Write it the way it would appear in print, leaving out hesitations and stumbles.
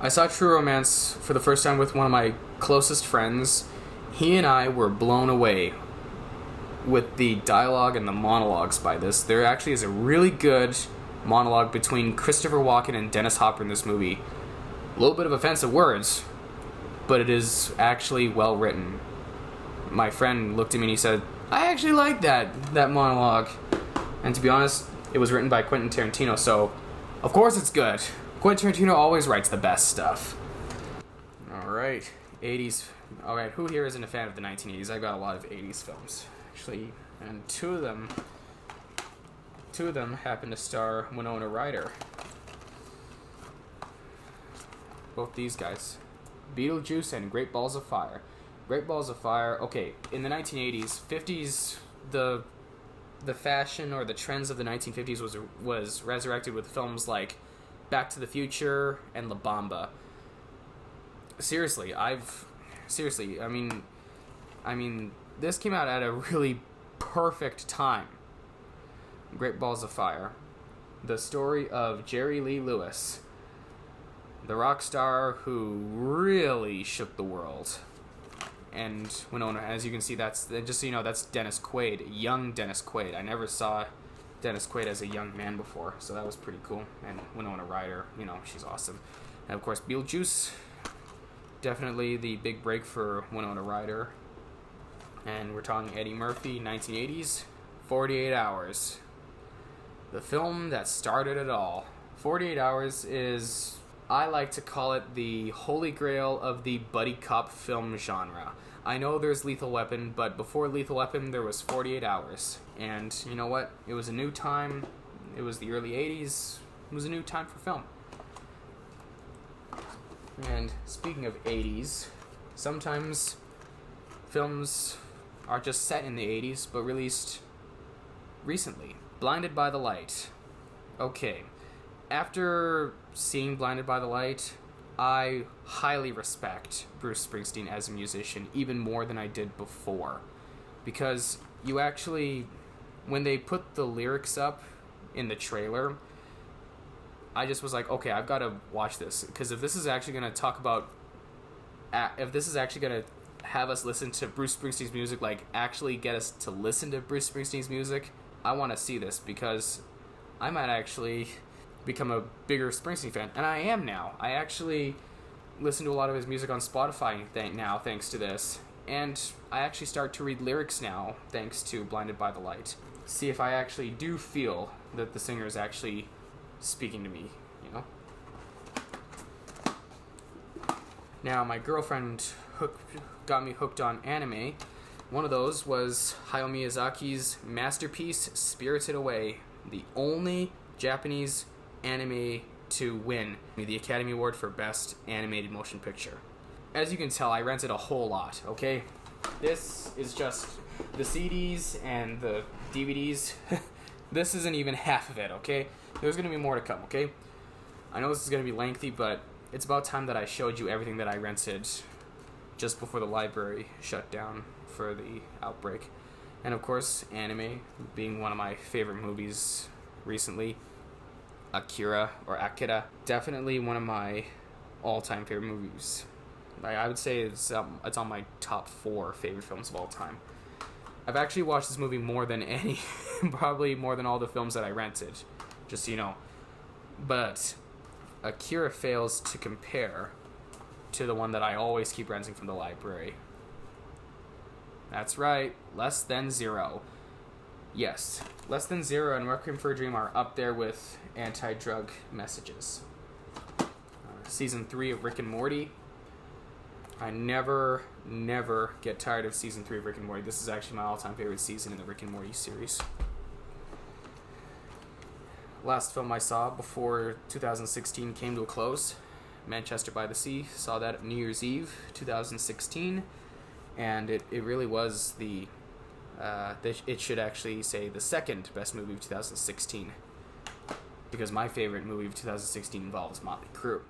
I saw True Romance for the first time with one of my closest friends. He and I were blown away with the dialogue and the monologues by this. There actually is a really good monologue between Christopher Walken and Dennis Hopper in this movie. A little bit of offensive words, but it is actually well written. My friend looked at me and he said, I actually like that monologue. And to be honest, it was written by Quentin Tarantino, so of course it's good. Quentin Tarantino always writes the best stuff. Alright, 80s. Alright, who here isn't a fan of the 1980s? I got a lot of 80s films, actually, and two of them happen to star Winona Ryder. Both these guys. Beetlejuice and Great Balls of Fire. Great Balls of Fire, okay, in the 1980s, 50s, the fashion or the trends of the 1950s was resurrected with films like Back to the Future and La Bamba. Seriously, I mean, this came out at a really perfect time. Great Balls of Fire. The story of Jerry Lee Lewis, the rock star who really shook the world. And Winona, as you can see, that's just so you know, that's Dennis Quaid, young Dennis Quaid. I never saw Dennis Quaid as a young man before, so that was pretty cool. And Winona Ryder, she's awesome. And of course, Beetlejuice, definitely the big break for Winona Ryder. And we're talking Eddie Murphy, 1980s, 48 Hours. The film that started it all. 48 Hours is, I like to call it the holy grail of the buddy cop film genre. I know there's Lethal Weapon, but before Lethal Weapon, there was 48 Hours. And you know what? It was a new time. It was the early 80s. It was a new time for film. And speaking of 80s, sometimes films are just set in the 80s, but released recently. Blinded by the Light. Okay. After seeing Blinded by the Light, I highly respect Bruce Springsteen as a musician, even more than I did before. Because you actually, when they put the lyrics up in the trailer, I just was like, okay, I've got to watch this. Because if this is actually going to talk about, if this is actually going to have us listen to Bruce Springsteen's music, like actually get us to listen to Bruce Springsteen's music, I want to see this because I might actually become a bigger Springsteen fan, and I am now. I actually listen to a lot of his music on Spotify now thanks to this, and I actually start to read lyrics now thanks to Blinded by the Light. See if I actually do feel that the singer is actually speaking to me, Now, my girlfriend got me hooked on anime. One of those was Hayao Miyazaki's masterpiece, Spirited Away, the only Japanese anime to win the Academy Award for Best Animated Motion Picture. As you can tell, I rented a whole lot, okay? This is just the CDs and the DVDs. This isn't even half of it, okay? There's going to be more to come, okay? I know this is going to be lengthy, but it's about time that I showed you everything that I rented just before the library shut down for the outbreak. And of course, anime being one of my favorite movies recently. Akira, definitely one of my all-time favorite movies. I would say it's on my top 4 favorite films of all time. I've actually watched this movie more than any, probably more than all the films that I rented, just so you know. But Akira fails to compare to the one that I always keep renting from the library. That's right, Less Than Zero. Yes, Less Than Zero and Requiem for a Dream are up there with anti-drug messages. Season 3 of Rick and Morty. I never get tired of Season 3 of Rick and Morty. This is actually my all-time favorite season in the Rick and Morty series. Last film I saw before 2016 came to a close, Manchester by the Sea. Saw that at New Year's Eve, 2016. And it really was it should actually say the second best movie of 2016. Because my favorite movie of 2016 involves Motley Crue.